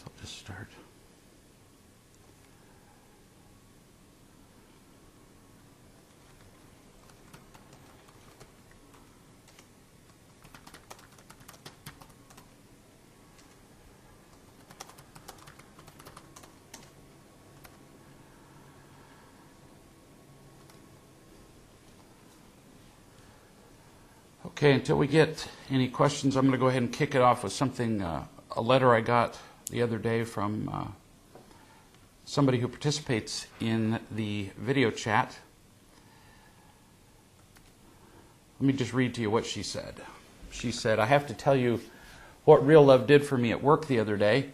So I'll just start. Okay, until we get any questions, I'm going to go ahead and kick it off with something, a letter I got the other day from somebody who participates in the video chat. Let me just read to you what she said. She said, I have to tell you what real love did for me at work the other day.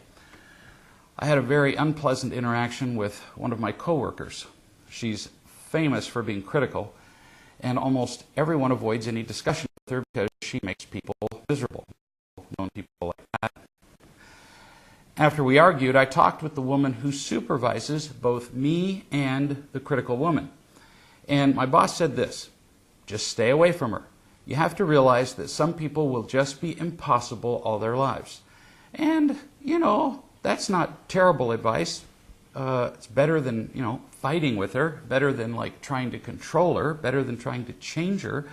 I had a very unpleasant interaction with one of my coworkers. She's famous for being critical, and almost everyone avoids any discussion with her because she makes people miserable. Known people like that. After we argued, I talked with the woman who supervises both me and the critical woman. And my boss said this, just stay away from her. You have to realize that some people will just be impossible all their lives. And, you know, that's not terrible advice. It's better than, fighting with her, better than like trying to control her, better than trying to change her,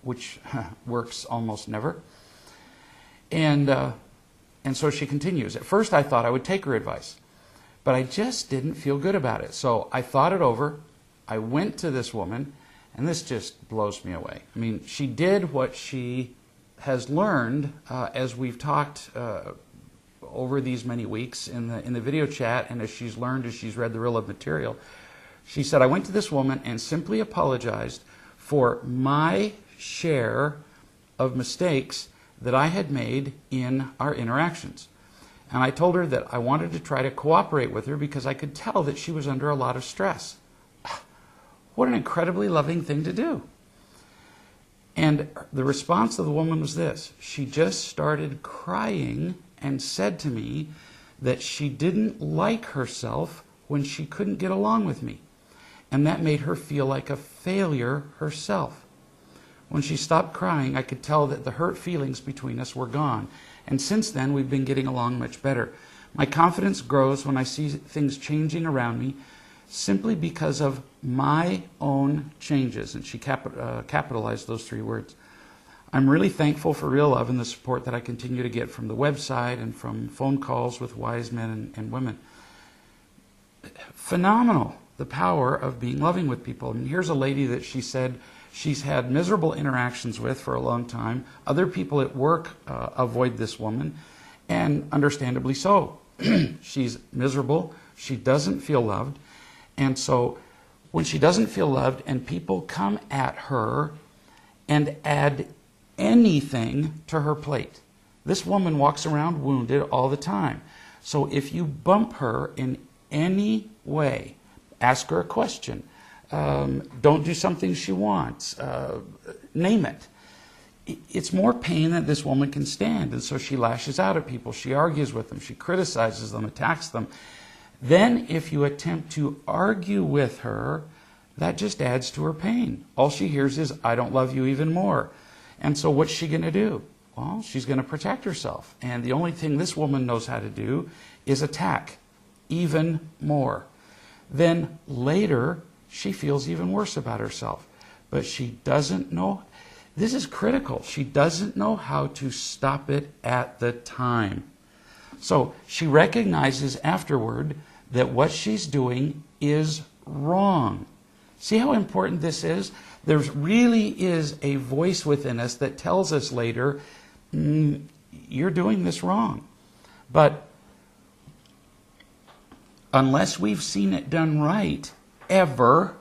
which works almost never. And so she continues. At first I thought I would take her advice, but I just didn't feel good about it. So I thought it over. I went to this woman, and this just blows me away. I mean, she did what she has learned as we've talked over these many weeks in the video chat, and as she's learned, as she's read the real love material. She said, I went to this woman and simply apologized for my share of mistakes that I had made in our interactions. And I told her that I wanted to try to cooperate with her because I could tell that she was under a lot of stress. What an incredibly loving thing to do. And the response of the woman was this. She just started crying and said to me that she didn't like herself when she couldn't get along with me. And that made her feel like a failure herself. When she stopped crying, I could tell that the hurt feelings between us were gone. And since then, we've been getting along much better. My confidence grows when I see things changing around me simply because of my own changes. And she capitalized those three words. I'm really thankful for real love and the support that I continue to get from the website and from phone calls with wise men and women. Phenomenal, the power of being loving with people. And here's a lady that she said she's had miserable interactions with for a long time. Other people at work avoid this woman, and understandably so. She's miserable. She doesn't feel loved. And so when she doesn't feel loved and people come at her and add anything to her plate, this woman walks around wounded all the time. So if you bump her in any way, ask her a question, don't do something she wants, name it, it's more pain than this woman can stand. And so she lashes out at people, she argues with them, she criticizes them, attacks them. Then if you attempt to argue with her, that just adds to her pain. All she hears is, I don't love you even more. And so what's she going to do? Well, she's going to protect herself. And the only thing this woman knows how to do is attack even more. Then later, she feels even worse about herself. But she doesn't know. This is critical. She doesn't know how to stop it at the time. So she recognizes afterward that what she's doing is wrong. See how important this is? There really is a voice within us that tells us later, you're doing this wrong. But unless we've seen it done right, ever,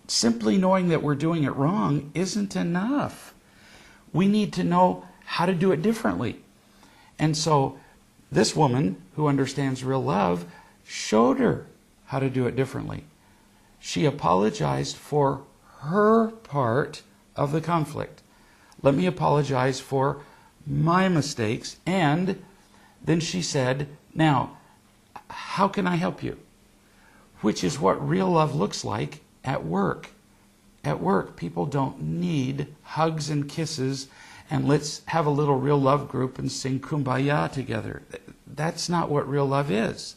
simply knowing that we're doing it wrong isn't enough. We need to know how to do it differently. And so this woman, who understands real love, showed her how to do it differently. She apologized for her part of the conflict. Let me apologize for my mistakes. And then she said, now, how can I help you? Which is what real love looks like at work. At work, people don't need hugs and kisses and let's have a little real love group and sing Kumbaya together. That's not what real love is.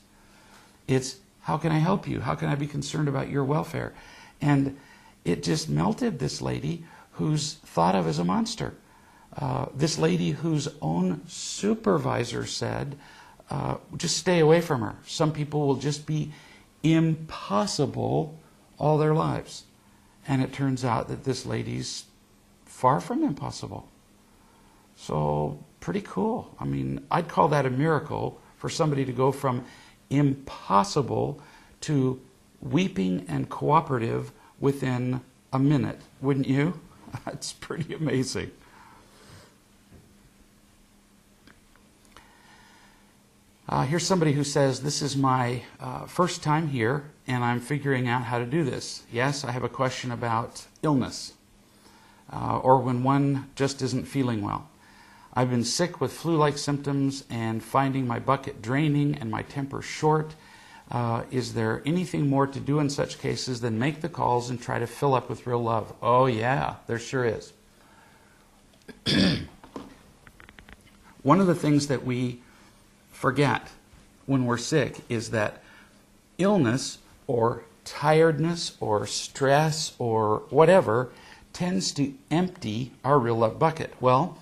It's, how can I help you? How can I be concerned about your welfare? And it just melted this lady who's thought of as a monster. This lady whose own supervisor said, just stay away from her. Some people will just be impossible all their lives. And it turns out that this lady's far from impossible. So, pretty cool. I mean, I'd call that a miracle for somebody to go from impossible to weeping and cooperative within a minute. Wouldn't you? That's pretty amazing. Here's somebody who says, this is my first time here, and I'm figuring out how to do this. Yes, I have a question about illness, or when one just isn't feeling well. I've been sick with flu-like symptoms and finding my bucket draining and my temper short. Is there anything more to do in such cases than make the calls and try to fill up with real love? Oh yeah, there sure is. One of the things that we forget when we're sick is that illness or tiredness or stress or whatever tends to empty our real love bucket. Well,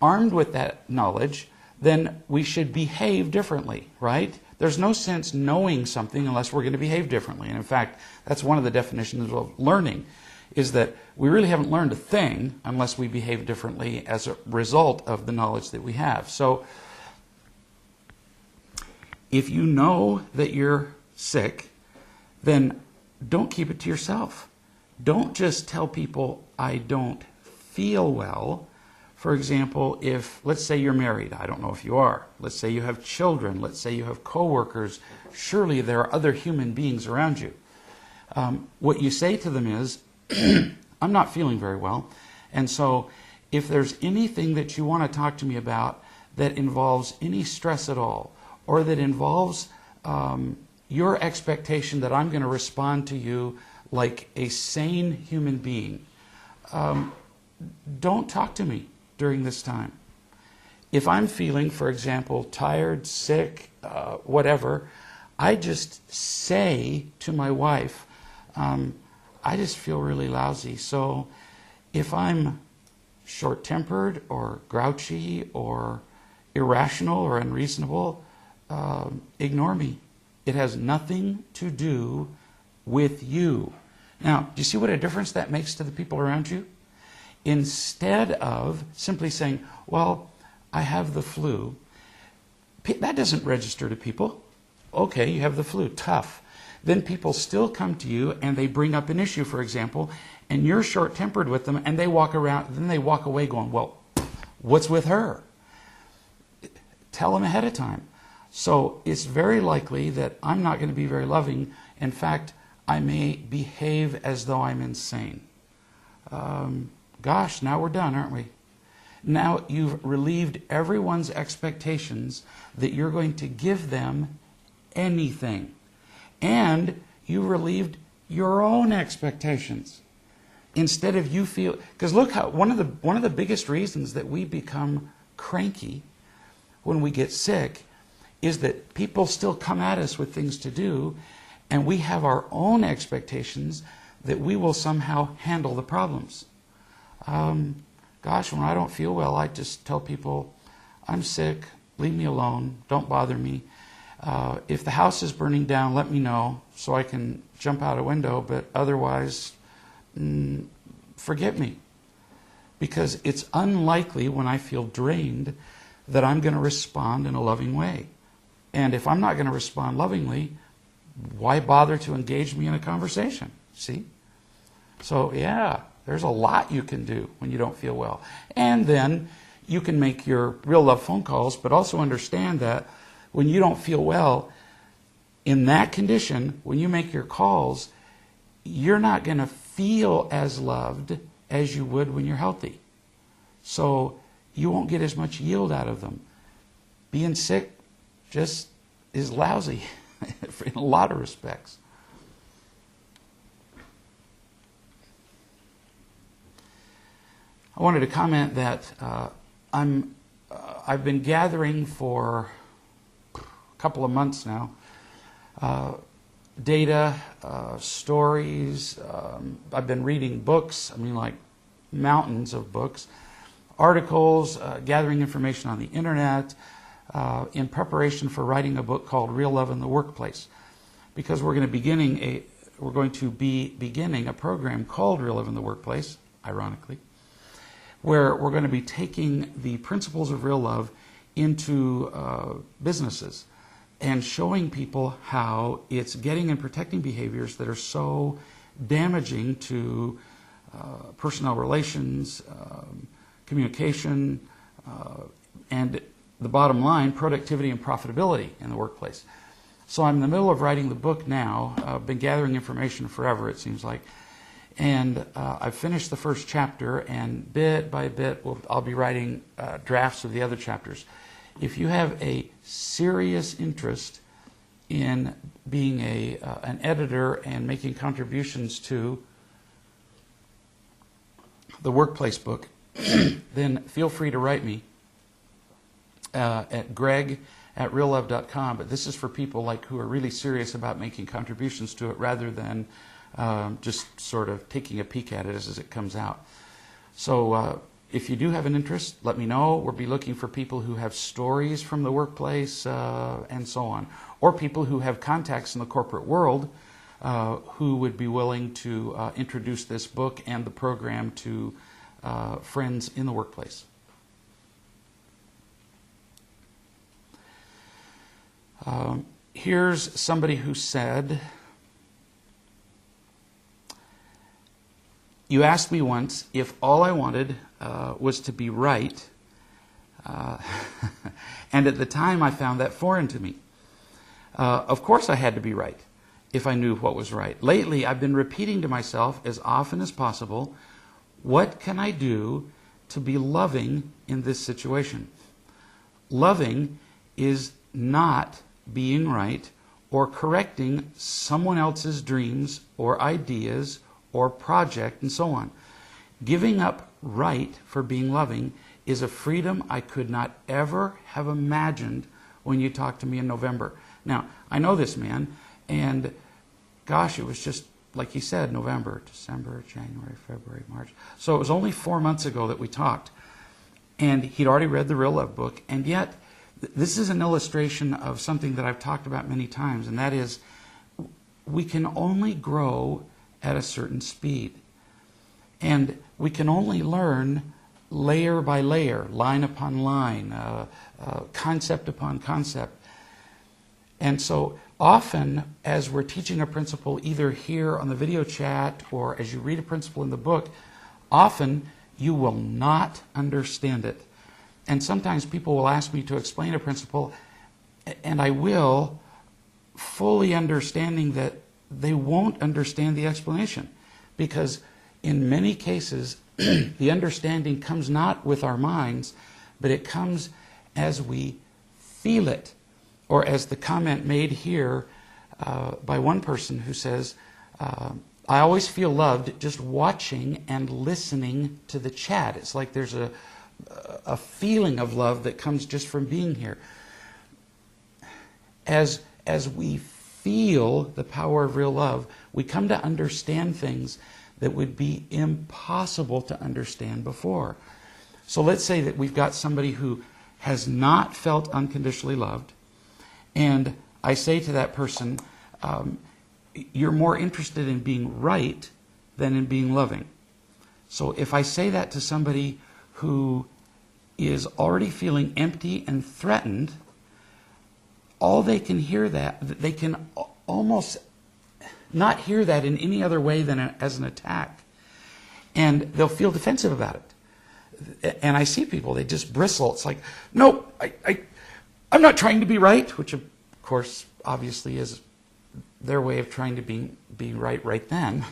armed with that knowledge, then we should behave differently, right? There's no sense knowing something unless we're going to behave differently. And in fact, that's one of the definitions of learning, is that we really haven't learned a thing unless we behave differently as a result of the knowledge that we have. So, if you know that you're sick, then don't keep it to yourself. Don't just tell people, I don't feel well. For example, if, let's say you're married, I don't know if you are. Let's say you have children. Let's say you have coworkers. Surely there are other human beings around you. What you say to them is, I'm not feeling very well. And so if there's anything that you want to talk to me about that involves any stress at all, or that involves your expectation that I'm going to respond to you like a sane human being, don't talk to me during this time. If I'm feeling, for example, tired, sick, whatever, I just say to my wife, I just feel really lousy. So if I'm short-tempered or grouchy or irrational or unreasonable, ignore me. It has nothing to do with you. Now, do you see what a difference that makes to the people around you? Instead of simply saying, well, I have the flu, that doesn't register to people. Okay, you have the flu, tough. Then people still come to you and they bring up an issue, for example, and you're short-tempered with them, and they walk away going, well, what's with her? Tell them ahead of time. So it's very likely that I'm not going to be very loving. In fact, I may behave as though I'm insane. Gosh, now we're done, aren't we? Now you've relieved everyone's expectations that you're going to give them anything. And you relieved your own expectations. Instead of you feel, because look how one of the biggest reasons that we become cranky when we get sick is that people still come at us with things to do, and we have our own expectations that we will somehow handle the problems. Gosh, when I don't feel well, I just tell people, I'm sick, leave me alone, don't bother me. If the house is burning down, let me know so I can jump out a window, but otherwise, forget me. Because it's unlikely when I feel drained that I'm going to respond in a loving way. And if I'm not going to respond lovingly, why bother to engage me in a conversation? See? So, yeah, there's a lot you can do when you don't feel well. And then you can make your real love phone calls, but also understand that when you don't feel well, in that condition, when you make your calls, you're not going to feel as loved as you would when you're healthy. So you won't get as much yield out of them. Being sick just is lousy in a lot of respects. I wanted to comment that I've been gathering for a couple of months now data, stories. I've been reading books, like mountains of books, articles, gathering information on the internet, in preparation for writing a book called Real Love in the Workplace. Because we're going to be beginning a program called Real Love in the Workplace, ironically, where we're going to be taking the principles of real love into businesses and showing people how it's getting and protecting behaviors that are so damaging to personnel relations, communication, and the bottom line, productivity and profitability in the workplace. So I'm in the middle of writing the book now. I've been gathering information forever, it seems like. And I've finished the first chapter, and bit by bit I'll be writing drafts of the other chapters. If you have a serious interest in being an editor and making contributions to the workplace book, then feel free to write me at greg@reallove.com. But this is for people who are really serious about making contributions to it rather than just sort of taking a peek at it as it comes out. So if you do have an interest, let me know. We'll be looking for people who have stories from the workplace and so on, or people who have contacts in the corporate world who would be willing to introduce this book and the program to friends in the workplace. Here's somebody who said, "You asked me once if all I wanted was to be right, and at the time I found that foreign to me. Of course I had to be right if I knew what was right. Lately I've been repeating to myself as often as possible, what can I do to be loving in this situation? Loving is not being right or correcting someone else's dreams or ideas or project and so on. Giving up right for being loving is a freedom I could not ever have imagined when you talked to me in November." Now, I know this man, and gosh, it was just, like he said, November, December, January, February, March. So it was only 4 months ago that we talked. And he'd already read the Real Love book, and yet this is an illustration of something that I've talked about many times, and that is we can only grow at a certain speed. And we can only learn layer by layer, line upon line, concept upon concept. And so often, as we're teaching a principle, either here on the video chat or as you read a principle in the book, often you will not understand it. And sometimes people will ask me to explain a principle, and I will, fully understanding that they won't understand the explanation. Because in many cases, the understanding comes not with our minds, but it comes as we feel it. Or as the comment made here by one person who says, "I always feel loved just watching and listening to the chat." It's like there's a feeling of love that comes just from being here. As we feel the power of real love, we come to understand things that would be impossible to understand before. So let's say that we've got somebody who has not felt unconditionally loved, and I say to that person, you're more interested in being right than in being loving. So if I say that to somebody who is already feeling empty and threatened, all they can hear that, they can almost not hear that in any other way than as an attack. And they'll feel defensive about it. And I see people, they just bristle. It's like, no, I'm not trying to be right, which of course obviously is their way of trying to be right then.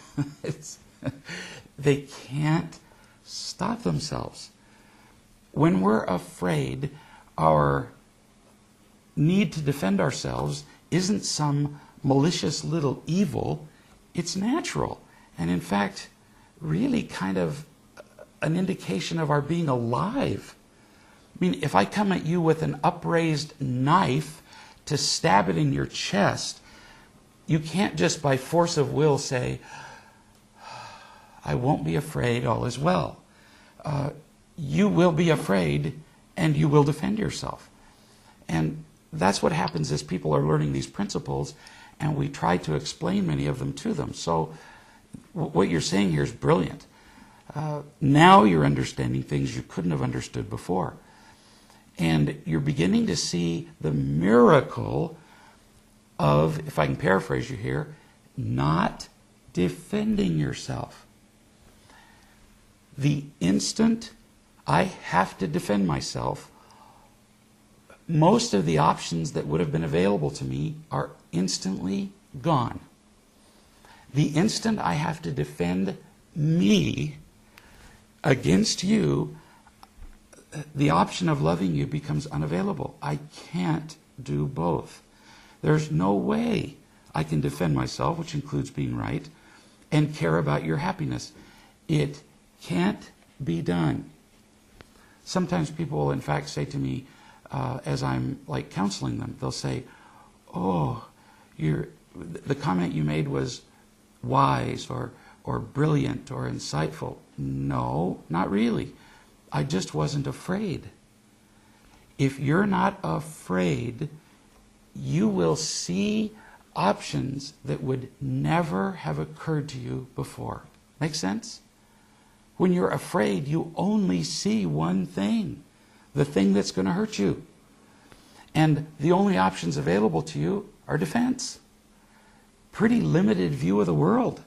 They can't stop themselves. When we're afraid, our need to defend ourselves isn't some malicious little evil. It's natural. And in fact, really kind of an indication of our being alive. I mean, if I come at you with an upraised knife to stab it in your chest, you can't just by force of will say, I won't be afraid, all is well. You will be afraid and you will defend yourself. And that's what happens as people are learning these principles, and we try to explain many of them to them. So what you're saying here is brilliant. Now you're understanding things you couldn't have understood before. And you're beginning to see the miracle of, if I can paraphrase you here, not defending yourself. The instant I have to defend myself, most of the options that would have been available to me are instantly gone. The instant I have to defend me against you, the option of loving you becomes unavailable. I can't do both. There's no way I can defend myself, which includes being right, and care about your happiness. It can't be done. Sometimes people will in fact say to me, as I'm like counseling them, they'll say, oh, the comment you made was wise or brilliant or insightful. No, not really. I just wasn't afraid. If you're not afraid, you will see options that would never have occurred to you before. Make sense? When you're afraid, you only see one thing, the thing that's going to hurt you. And the only options available to you are defense. Pretty limited view of the world.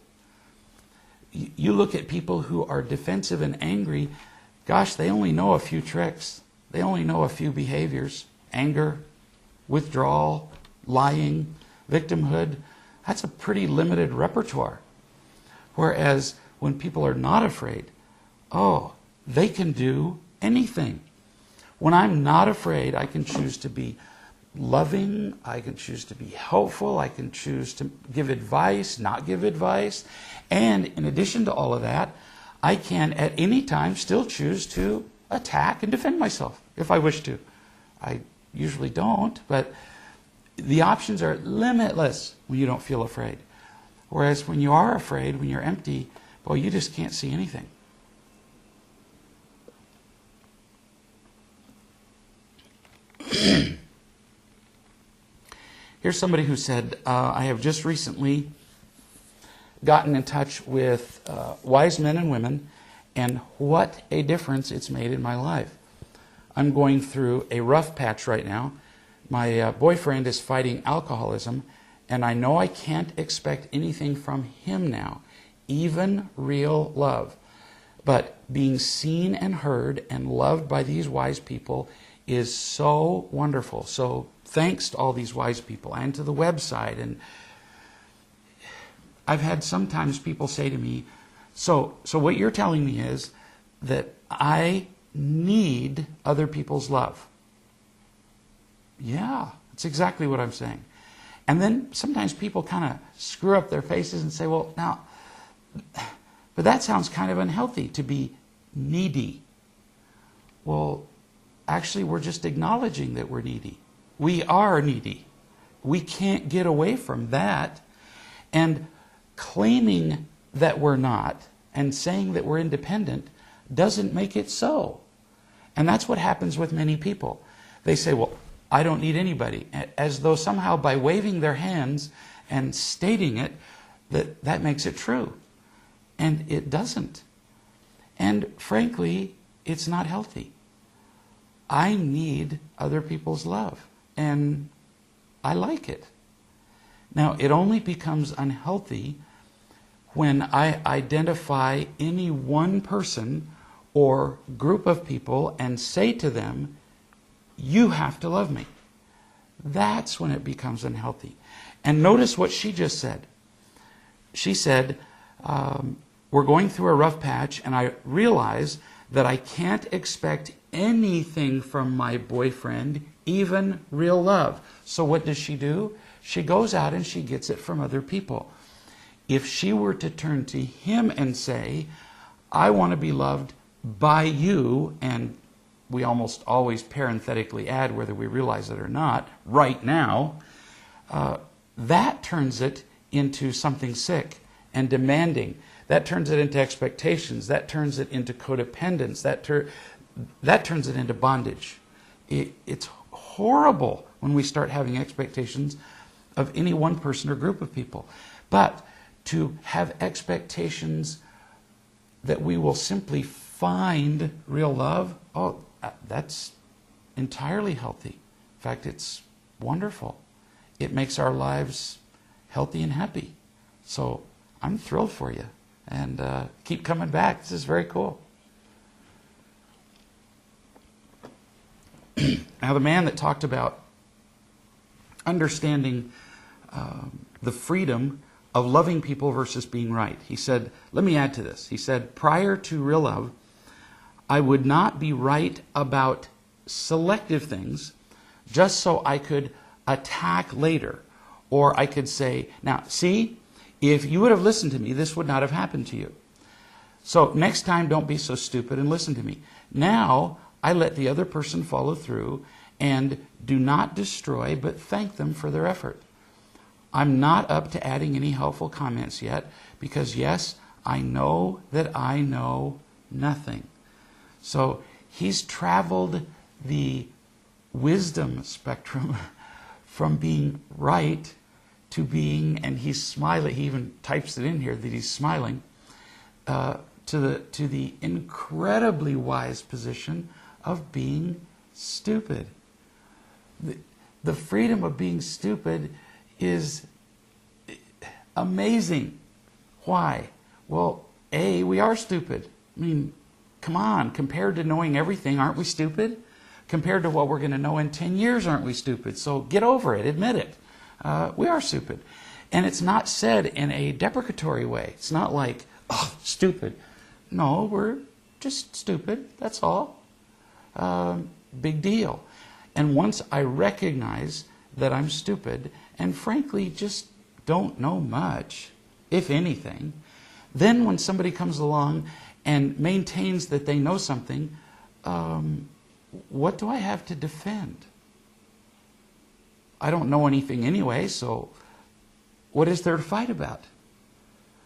You look at people who are defensive and angry, gosh, they only know a few tricks. They only know a few behaviors. Anger, withdrawal, lying, victimhood. That's a pretty limited repertoire. Whereas when people are not afraid, oh, they can do anything. When I'm not afraid, I can choose to be loving, I can choose to be helpful, I can choose to give advice, not give advice. And in addition to all of that, I can at any time still choose to attack and defend myself if I wish to. I usually don't, but the options are limitless when you don't feel afraid. Whereas when you are afraid, when you're empty, well, you just can't see anything. Here's somebody who said, I have just recently gotten in touch with wise men and women, and what a difference it's made in my life. I'm going through a rough patch right now. My boyfriend is fighting alcoholism, and I know I can't expect anything from him now, even real love. But being seen and heard and loved by these wise people is so wonderful. So thanks to all these wise people and to the website. And I've had sometimes people say to me, so what you're telling me is that I need other people's love. Yeah, that's exactly what I'm saying. And then sometimes people kind of screw up their faces and say, well, now, but that sounds kind of unhealthy to be needy. Well, actually, we're just acknowledging that we're needy. We are needy. We can't get away from that. And claiming that we're not and saying that we're independent doesn't make it so. And that's what happens with many people. They say, well, I don't need anybody, as though somehow by waving their hands and stating it, that makes it true. And it doesn't. And frankly, it's not healthy. I need other people's love, and I like it. Now, it only becomes unhealthy when I identify any one person or group of people and say to them, you have to love me. That's when it becomes unhealthy. And notice what she just said. She said, we're going through a rough patch, and I realize that I can't expect anything from my boyfriend, even real love. So what does she do? She goes out and she gets it from other people. If she were to turn to him and say, I want to be loved by you, and we almost always parenthetically add, whether we realize it or not, right now, that turns it into something sick and demanding. That turns it into expectations. That turns it into codependence. That turns it into bondage. It's horrible when we start having expectations of any one person or group of people. But to have expectations that we will simply find real love, oh, that's entirely healthy. In fact, it's wonderful. It makes our lives healthy and happy. So I'm thrilled for you. And keep coming back. This is very cool. Now, the man that talked about understanding the freedom of loving people versus being right, he said, let me add to this. He said, prior to real love, I would not be right about selective things just so I could attack later. Or I could say, now, see, if you would have listened to me, this would not have happened to you. So next time, don't be so stupid and listen to me. Now, I let the other person follow through and do not destroy, but thank them for their effort. I'm not up to adding any helpful comments yet because, yes, I know that I know nothing. So he's traveled the wisdom spectrum from being right to being, and he's smiling, he even types it in here that he's smiling, to the incredibly wise position of being stupid. The freedom of being stupid is amazing. Why? Well, A, we are stupid. I mean, come on, compared to knowing everything, aren't we stupid? Compared to what we're going to know in 10 years, aren't we stupid? So get over it, admit it. We are stupid. And it's not said in a deprecatory way. It's not like, oh, stupid. No, we're just stupid, that's all. Big deal. And once I recognize that I'm stupid, and frankly just don't know much, if anything, then when somebody comes along and maintains that they know something, what do I have to defend? I don't know anything anyway, so what is there to fight about?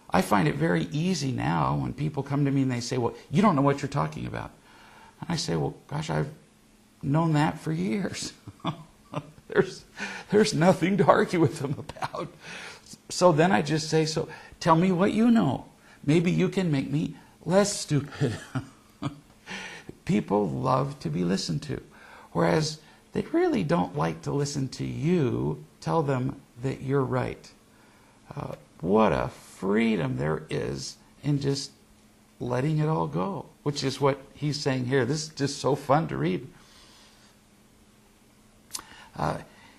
I find it very easy now when people come to me and they say, well, you don't know what you're talking about. And I say, well, gosh, I've known that for years. There's nothing to argue with them about. So then I just say, so tell me what you know. Maybe you can make me less stupid. People love to be listened to, whereas they really don't like to listen to you tell them that you're right. What a freedom there is in just letting it all go, which is what he's saying here. This is just so fun to read.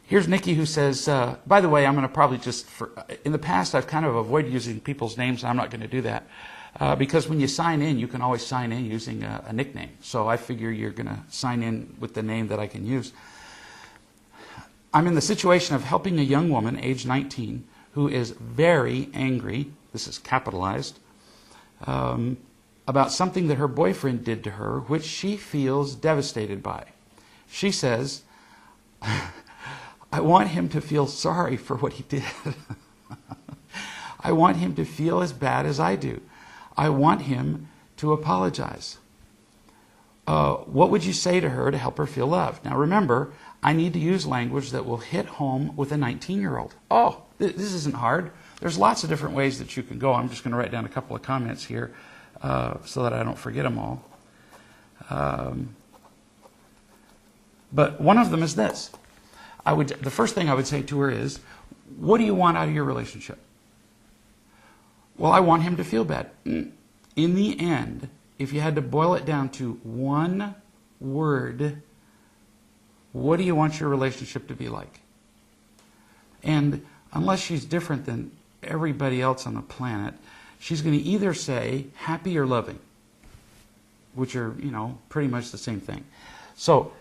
Here's Nikki who says, by the way, I'm going to probably just, in the past I've kind of avoided using people's names, and I'm not going to do that. Because when you sign in, you can always sign in using a nickname. So I figure you're going to sign in with the name that I can use. I'm in the situation of helping a young woman, age 19, who is very angry, this is capitalized, about something that her boyfriend did to her, which she feels devastated by. She says, I want him to feel sorry for what he did. I want him to feel as bad as I do. I want him to apologize. What would you say to her to help her feel loved? Now remember, I need to use language that will hit home with a 19-year-old. Oh, this isn't hard. There's lots of different ways that you can go. I'm just going to write down a couple of comments here so that I don't forget them all. But one of them is this. The first thing I would say to her is, what do you want out of your relationship? Well, I want him to feel bad. In the end, if you had to boil it down to one word, what do you want your relationship to be like? And unless she's different than everybody else on the planet, she's going to either say happy or loving, which are, pretty much the same thing. So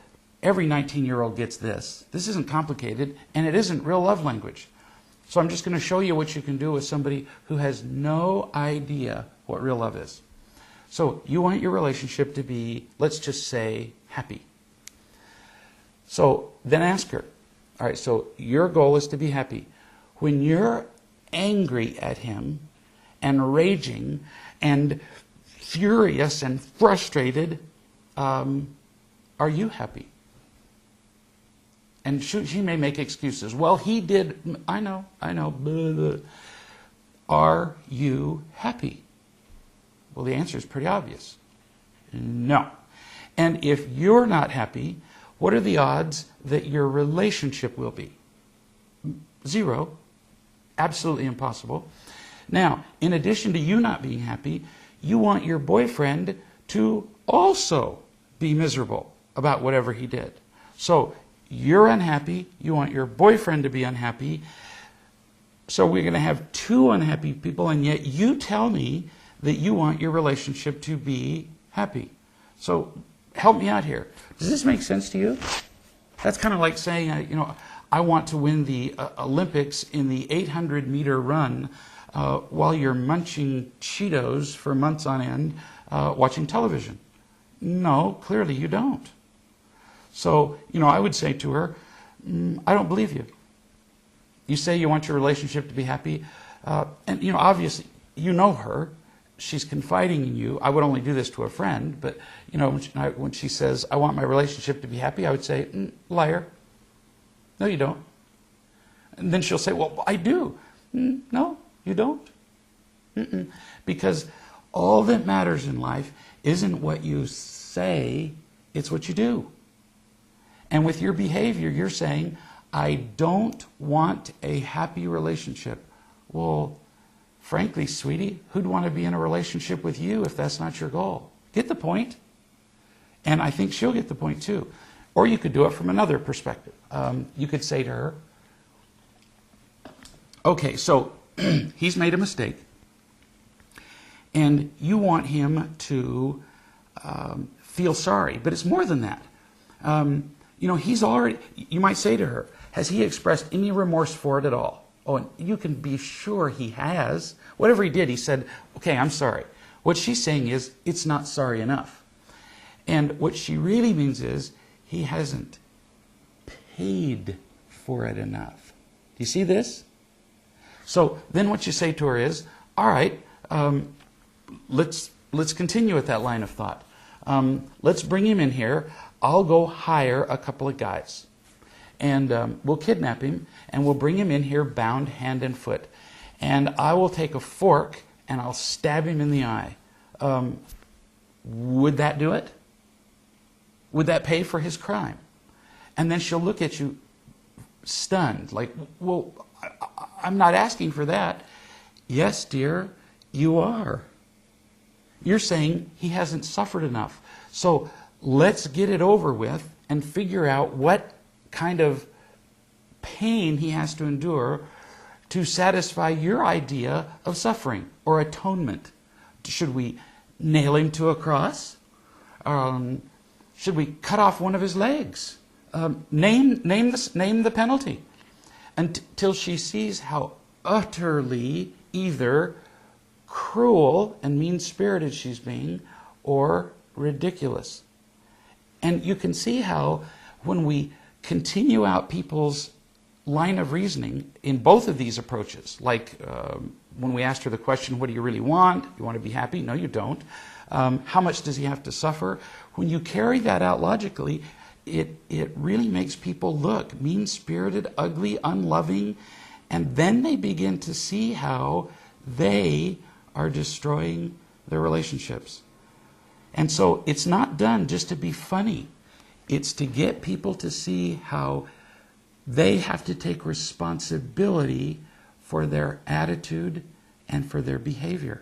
every 19-year-old gets this. This isn't complicated, and it isn't real love language. So I'm just going to show you what you can do with somebody who has no idea what real love is. So you want your relationship to be, let's just say, happy. So then ask her, all right, so your goal is to be happy. When you're angry at him and raging and furious and frustrated, are you happy? And she may make excuses. Well, he did, I know. Blah, blah. Are you happy? Well, the answer is pretty obvious. No. And if you're not happy, what are the odds that your relationship will be? 0. Absolutely impossible. Now, in addition to you not being happy, you want your boyfriend to also be miserable about whatever he did. So you're unhappy, you want your boyfriend to be unhappy, so we're going to have 2 unhappy people, and yet you tell me that you want your relationship to be happy. So help me out here. Does this make sense to you? That's kind of like saying, I want to win the Olympics in the 800-meter run while you're munching Cheetos for months on end watching television. No, clearly you don't. So, I would say to her, I don't believe you. You say you want your relationship to be happy, and obviously you know her. She's confiding in you. I would only do this to a friend, but when she says, I want my relationship to be happy, I would say, liar. No, you don't. And then she'll say, well, I do. No, you don't. Because all that matters in life isn't what you say, it's what you do. And with your behavior, you're saying, I don't want a happy relationship. Well, frankly, sweetie, who'd want to be in a relationship with you if that's not your goal? Get the point? And I think she'll get the point too. Or you could do it from another perspective. You could say to her, okay, so he's made a mistake. And you want him to feel sorry. But it's more than that. He's already, you might say to her, has he expressed any remorse for it at all? Oh, and you can be sure he has. Whatever he did, he said, okay, I'm sorry. What she's saying is, it's not sorry enough. And what she really means is, he hasn't paid for it enough. Do you see this? So then what you say to her is, all right, let's continue with that line of thought. Let's bring him in here. I'll go hire a couple of guys. And we'll kidnap him, and we'll bring him in here bound hand and foot. And I will take a fork, and I'll stab him in the eye. Would that do it? Would that pay for his crime? And then she'll look at you stunned, like, well, I'm not asking for that. Yes, dear, you are. You're saying he hasn't suffered enough. So let's get it over with and figure out what kind of pain he has to endure to satisfy your idea of suffering or atonement. Should we nail him to a cross? Should we cut off one of his legs? Name the penalty. Until she sees how utterly either cruel and mean-spirited she's being or ridiculous. And you can see how when we continue out people's line of reasoning in both of these approaches, like when we asked her the question, what do you really want? You want to be happy? No, you don't. How much does he have to suffer? When you carry that out logically, it really makes people look mean-spirited, ugly, unloving, and then they begin to see how they are destroying their relationships. And so it's not done just to be funny. It's to get people to see how they have to take responsibility for their attitude and for their behavior.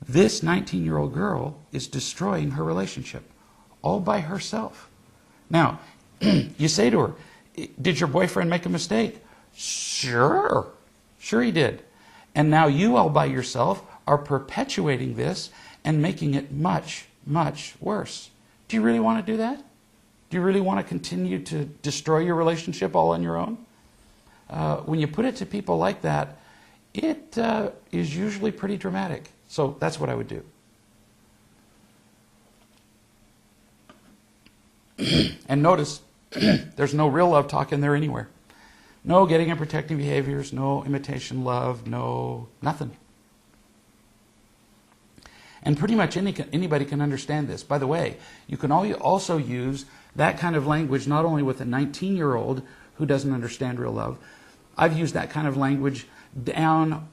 This 19-year-old girl is destroying her relationship all by herself. Now, you say to her, did your boyfriend make a mistake? Sure he did. And now you all by yourself are perpetuating this and making it much, much worse. Do you really want to do that? Do you really want to continue to destroy your relationship all on your own? When you put it to people like that, it is usually pretty dramatic. So that's what I would do. And notice, there's no real love talk in there anywhere. No getting and protecting behaviors, no imitation love, no nothing. And pretty much anybody can understand this. By the way, you can also use that kind of language not only with a 19-year-old who doesn't understand real love. I've used that kind of language down,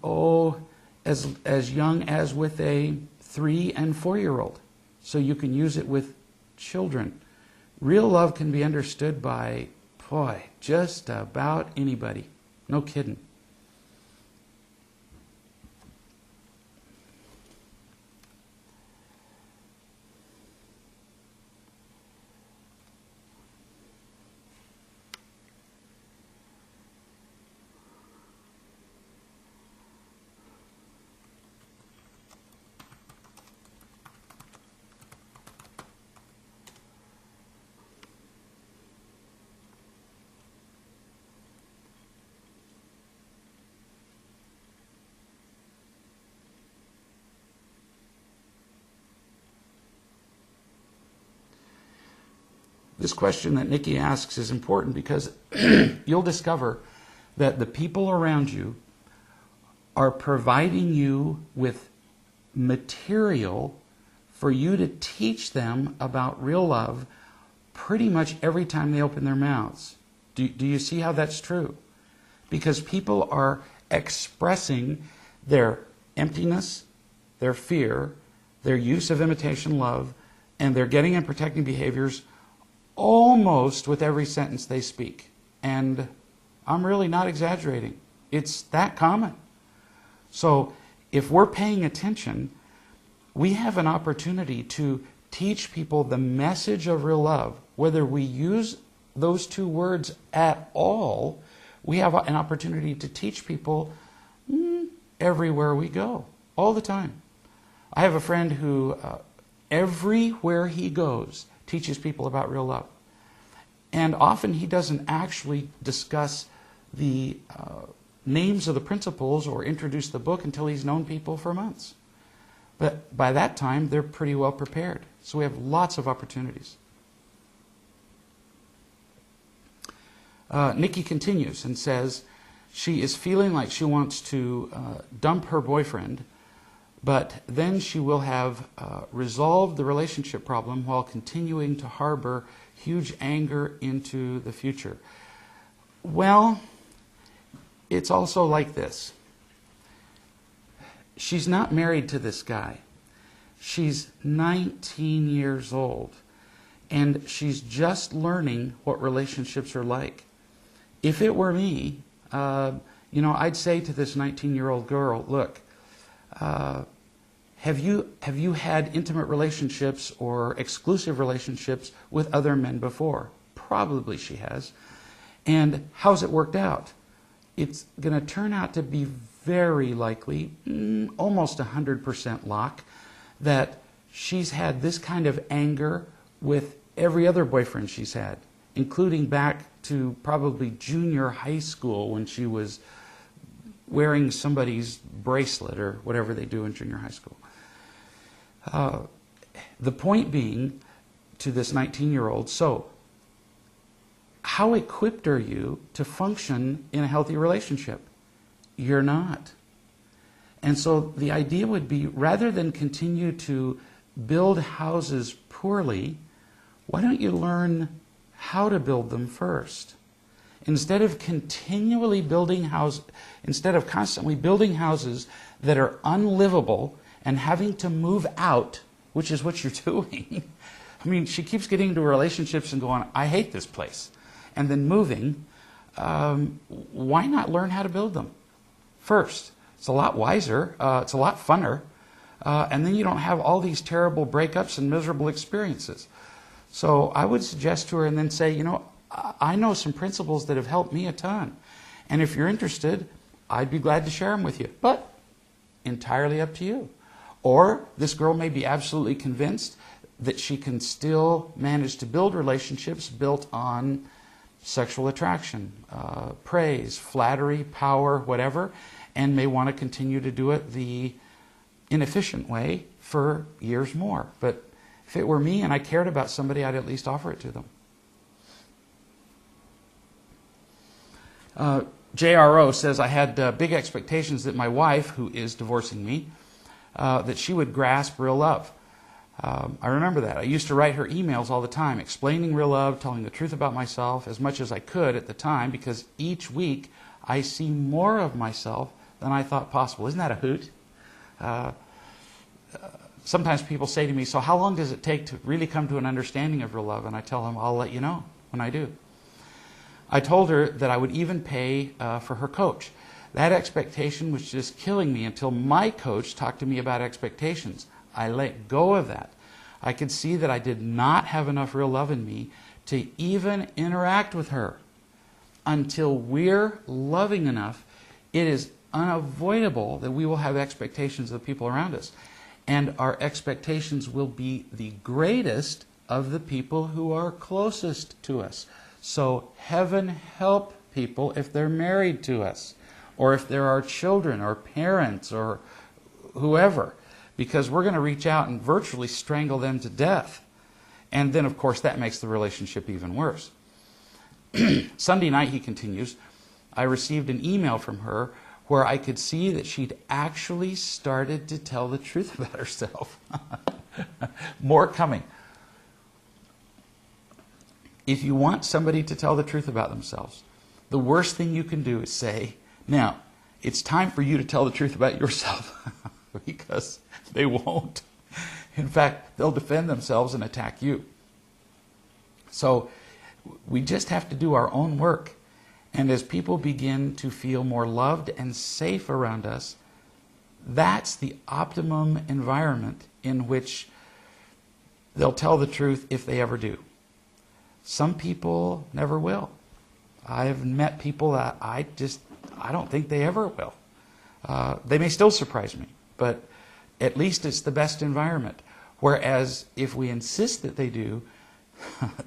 as young as with a 3- and 4-year-old. So you can use it with children. Real love can be understood by, just about anybody. No kidding. This question that Nikki asks is important because you'll discover that the people around you are providing you with material for you to teach them about real love pretty much every time they open their mouths. Do you see how that's true? Because people are expressing their emptiness, their fear, their use of imitation love, and their getting and protecting behaviors almost with every sentence they speak. And I'm really not exaggerating. It's that common. So if we're paying attention, we have an opportunity to teach people the message of real love. Whether we use those two words at all, we have an opportunity to teach people everywhere we go, all the time. I have a friend who everywhere he goes teaches people about real love. And often he doesn't actually discuss the names of the principles or introduce the book until he's known people for months. But by that time, they're pretty well prepared. So we have lots of opportunities. Nikki continues and says she is feeling like she wants to dump her boyfriend, but then she will have resolved the relationship problem while continuing to harbor huge anger into the future. Well, it's also like this. She's not married to this guy. She's 19 years old, and she's just learning what relationships are like. If it were me, I'd say to this 19-year-old girl, look, have you had intimate relationships or exclusive relationships with other men before? Probably she has. And how's it worked out? It's going to turn out to be very likely, almost 100% lock, that she's had this kind of anger with every other boyfriend she's had, including back to probably junior high school when she was wearing somebody's bracelet or whatever they do in junior high school. The point being to this 19-year-old, so how equipped are you to function in a healthy relationship? You're not. And so the idea would be, rather than continue to build houses poorly, why don't you learn how to build them first? Instead of constantly building houses that are unlivable and having to move out, which is what you're doing. I mean, she keeps getting into relationships and going, I hate this place. And then moving. Why not learn how to build them first? It's a lot wiser. It's a lot funner. And then you don't have all these terrible breakups and miserable experiences. So I would suggest to her and then say, I know some principles that have helped me a ton. And if you're interested, I'd be glad to share them with you. But entirely up to you. Or this girl may be absolutely convinced that she can still manage to build relationships built on sexual attraction, praise, flattery, power, whatever, and may want to continue to do it the inefficient way for years more. But If it were me and I cared about somebody, I'd at least offer it to them. JRO says, I had big expectations that my wife, who is divorcing me, that she would grasp real love. I remember that. I used to write her emails all the time, explaining real love, telling the truth about myself as much as I could at the time, because each week I see more of myself than I thought possible. Isn't that a hoot? Sometimes people say to me, so how long does it take to really come to an understanding of real love? And I tell them, I'll let you know when I do. I told her that I would even pay for her coach. That expectation was just killing me until my coach talked to me about expectations. I let go of that. I could see that I did not have enough real love in me to even interact with her. Until we're loving enough, it is unavoidable that we will have expectations of the people around us. And our expectations will be the greatest of the people who are closest to us. So heaven help people if they're married to us, or if there are children or parents or whoever, because we're going to reach out and virtually strangle them to death. And then, of course, that makes the relationship even worse. Sunday night, he continues, I received an email from her where I could see that she'd actually started to tell the truth about herself. More coming. If you want somebody to tell the truth about themselves, the worst thing you can do is say, now, it's time for you to tell the truth about yourself. Because they won't. In fact, they'll defend themselves and attack you. So we just have to do our own work. And as people begin to feel more loved and safe around us, that's the optimum environment in which they'll tell the truth if they ever do. Some people never will. I've met people that I don't think they ever will. They may still surprise me, but at least it's the best environment. Whereas if we insist that they do,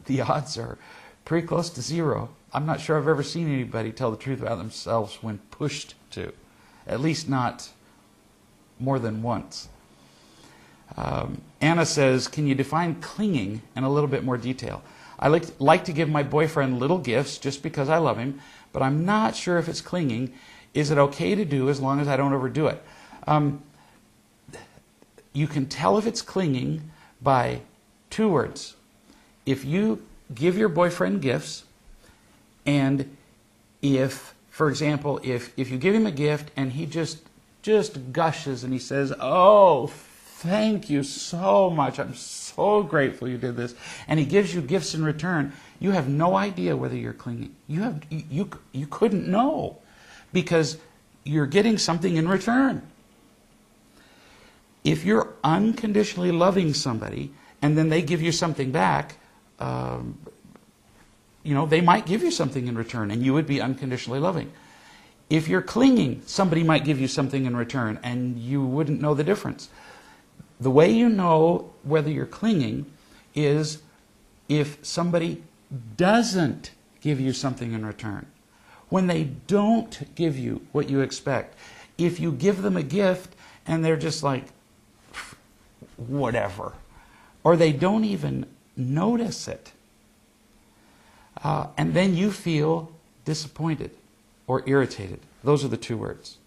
the odds are pretty close to zero. I'm not sure I've ever seen anybody tell the truth about themselves when pushed to. At least not more than once. Anna says, can you define clinging in a little bit more detail? I like to give my boyfriend little gifts just because I love him, but I'm not sure if it's clinging. Is it okay to do as long as I don't overdo it? You can tell if it's clinging by two words. If you give your boyfriend gifts, and if, for example, if you give him a gift and he just gushes and he says, oh, thank you so much, I'm so grateful you did this, and he gives you gifts in return, you have no idea whether you're clinging. You couldn't know, because you're getting something in return. If you're unconditionally loving somebody and then they give you something back, they might give you something in return and you would be unconditionally loving. If you're clinging, somebody might give you something in return and you wouldn't know the difference. The way you know whether you're clinging is if somebody doesn't give you something in return. When they don't give you what you expect. If you give them a gift and they're just like, whatever. Or they don't even notice it. And then you feel disappointed or irritated. Those are the two words.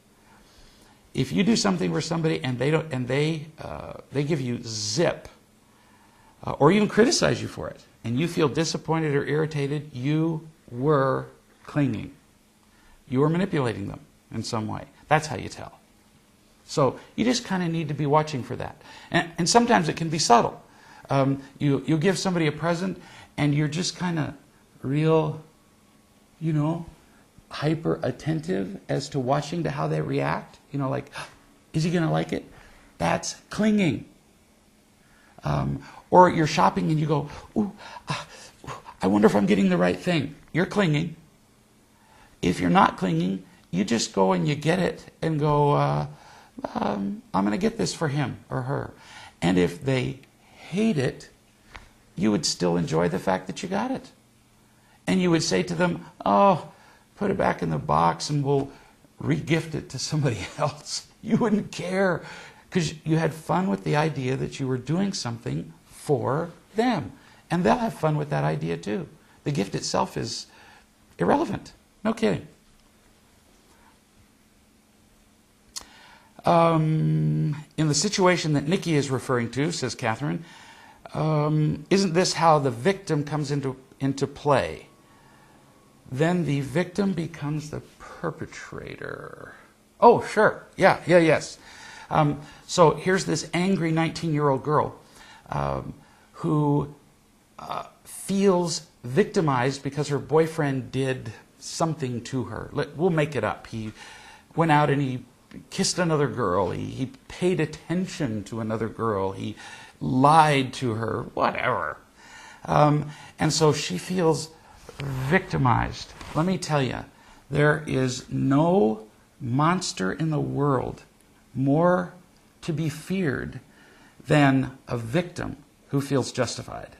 If you do something for somebody and they give you zip, or even criticize you for it, and you feel disappointed or irritated, you were clinging. You were manipulating them in some way. That's how you tell. So you just kind of need to be watching for that. And sometimes it can be subtle. You give somebody a present and you're just kind of real, hyper attentive as to watching to how they react. Like, is he going to like it? That's clinging. Or you're shopping and you go, ooh, I wonder if I'm getting the right thing. You're clinging. If you're not clinging, you just go and you get it and go, I'm going to get this for him or her. And if they hate it, you would still enjoy the fact that you got it. And you would say to them, oh, put it back in the box and we'll re-gift it to somebody else. You wouldn't care because you had fun with the idea that you were doing something for them. And they'll have fun with that idea too. The gift itself is irrelevant. No kidding. In the situation that Nikki is referring to, says Catherine, isn't this how the victim comes into play? Then the victim becomes the perpetrator. Oh, sure. Yes. So here's this angry 19-year-old girl who feels victimized because her boyfriend did something to her. We'll make it up. He went out and he kissed another girl. He paid attention to another girl. He lied to her, whatever. And so she feels victimized. Let me tell you, there is no monster in the world more to be feared than a victim who feels justified.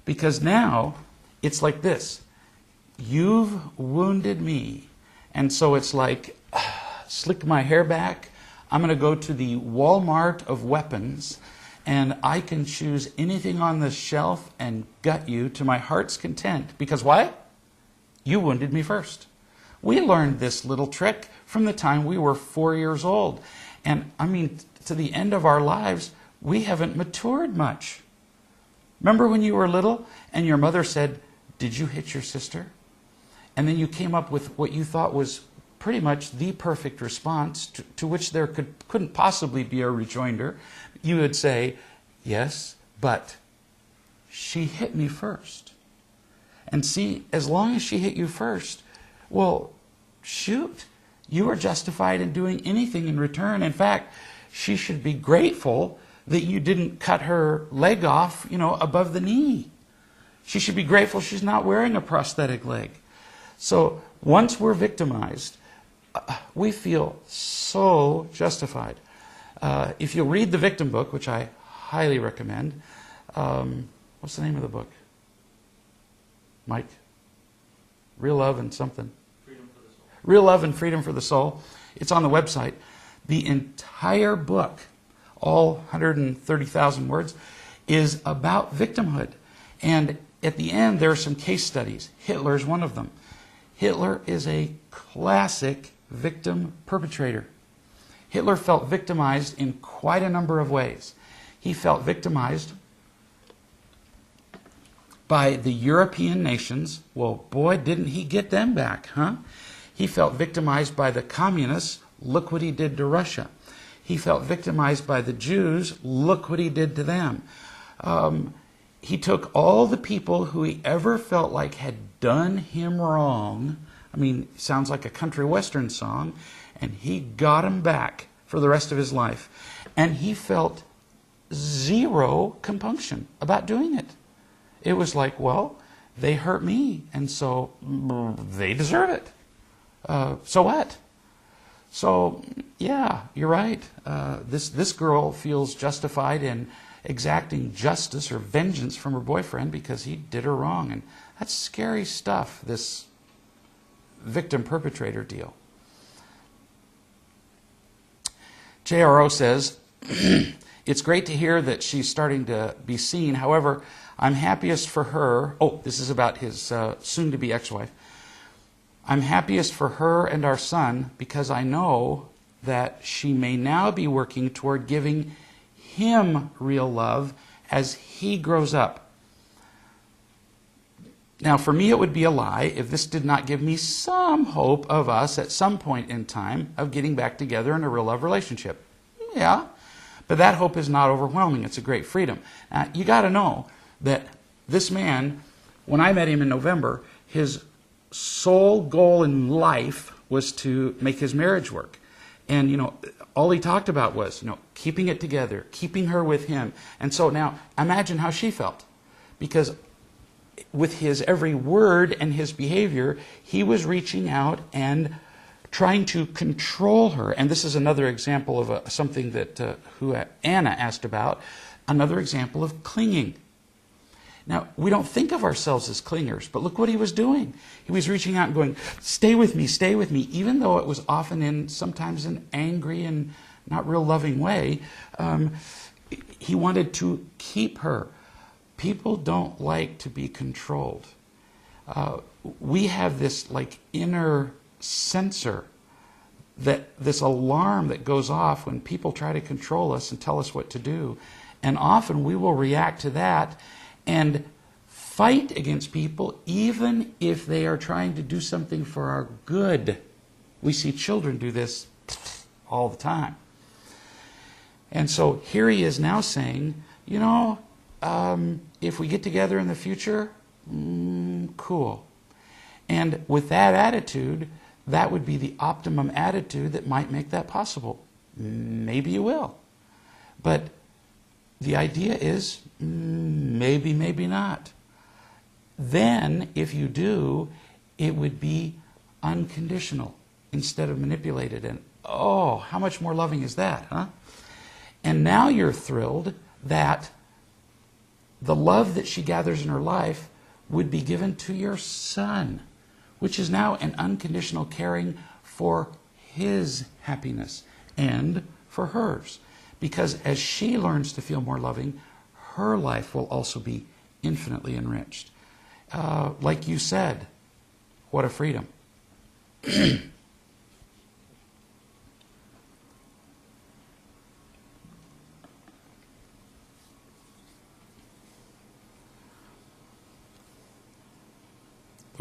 Because now it's like this. You've wounded me. And so it's like, slick my hair back. I'm going to go to the Walmart of weapons, and I can choose anything on the shelf and gut you to my heart's content. Because why? You wounded me first. We learned this little trick from the time we were 4 years old. And I mean, to the end of our lives, we haven't matured much. Remember when you were little and your mother said, "Did you hit your sister?" And then you came up with what you thought was pretty much the perfect response to which there couldn't possibly be a rejoinder. You would say, "Yes, but she hit me first." And see, as long as she hit you first, well, shoot, you are justified in doing anything in return. In fact, she should be grateful that you didn't cut her leg off, above the knee. She should be grateful she's not wearing a prosthetic leg. So once we're victimized, we feel so justified. If you'll read the victim book, which I highly recommend, what's the name of the book? Mike? Real Love and something. Freedom for the Soul. Real Love and Freedom for the Soul. It's on the website. The entire book, all 130,000 words, is about victimhood. And at the end, there are some case studies. Hitler is one of them. Hitler is a classic victim perpetrator. Hitler felt victimized in quite a number of ways. He felt victimized by the European nations. Well, boy, didn't he get them back, huh? He felt victimized by the communists. Look what he did to Russia. He felt victimized by the Jews. Look what he did to them. He took all the people who he ever felt like had done him wrong. I mean, sounds like a country western song. And he got them back for the rest of his life. And he felt zero compunction about doing it. It was like, well, they hurt me, and so they deserve it. So what? So, yeah, you're right. This girl feels justified in exacting justice or vengeance from her boyfriend because he did her wrong. And that's scary stuff, this victim-perpetrator deal. Chat018 says, it's great to hear that she's starting to be seen. However, I'm happiest for her. Oh, this is about his soon-to-be ex-wife. I'm happiest for her and our son because I know that she may now be working toward giving him real love as he grows up. Now, for me, it would be a lie if this did not give me some hope of us at some point in time of getting back together in a real love relationship. Yeah, but that hope is not overwhelming. It's a great freedom. Now, you got to know that this man, when I met him in November, his sole goal in life was to make his marriage work. And, all he talked about was, keeping it together, keeping her with him. And so now, imagine how she felt. Because with his every word and his behavior, he was reaching out and trying to control her. And this is another example of something that who Anna asked about, another example of clinging. Now, we don't think of ourselves as clingers, but look what he was doing. He was reaching out and going, stay with me, even though it was often sometimes an angry and not real loving way. He wanted to keep her. People don't like to be controlled. We have this like inner sensor, that this alarm that goes off when people try to control us and tell us what to do. And often we will react to that and fight against people even if they are trying to do something for our good. We see children do this all the time. And so here he is now saying, you know, if we get together in the future, cool. And with that attitude, that would be the optimum attitude that might make that possible. Maybe you will. But the idea is maybe, maybe not. Then, if you do, it would be unconditional instead of manipulated. And oh, how much more loving is that, huh? And now you're thrilled that the love that she gathers in her life would be given to your son, which is now an unconditional caring for his happiness and for hers. Because as she learns to feel more loving, her life will also be infinitely enriched. Like you said, what a freedom. The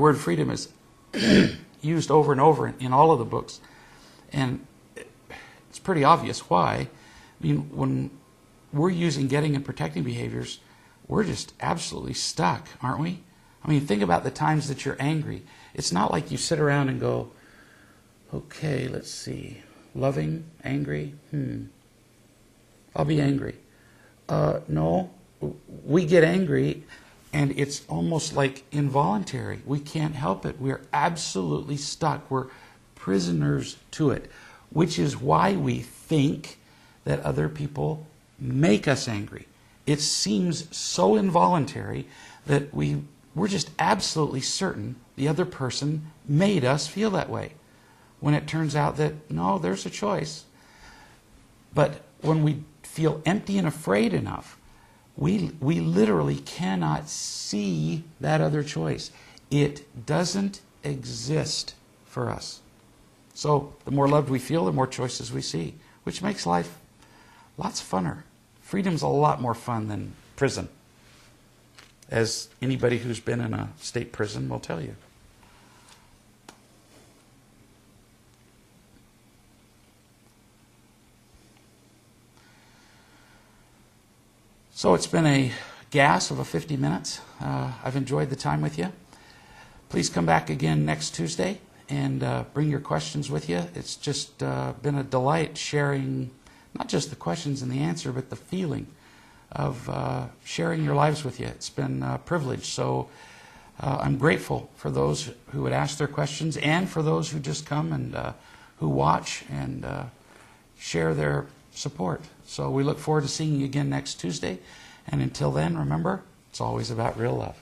word freedom is used over and over in all of the books. And it's pretty obvious why. I mean, when we're using getting and protecting behaviors, we're just absolutely stuck, aren't we? I mean, think about the times that you're angry. It's not like you sit around and go, okay, let's see, loving, angry, I'll be angry. No, we get angry, and it's almost like involuntary. We can't help it. We're absolutely stuck. We're prisoners to it, which is why we think that other people make us angry. It seems so involuntary that we're just absolutely certain the other person made us feel that way, when it turns out that, no, there's a choice. But when we feel empty and afraid enough, we literally cannot see that other choice. It doesn't exist for us. So the more loved we feel, the more choices we see, which makes life lots funner. Freedom's a lot more fun than prison, as anybody who's been in a state prison will tell you. So it's been a gas of a 50 minutes. I've enjoyed the time with you. Please come back again next Tuesday and bring your questions with you. It's just been a delight sharing not just the questions and the answer, but the feeling of sharing your lives with you. It's been a privilege. So I'm grateful for those who would ask their questions and for those who just come and who watch and share their support. So we look forward to seeing you again next Tuesday. And until then, remember, it's always about real love.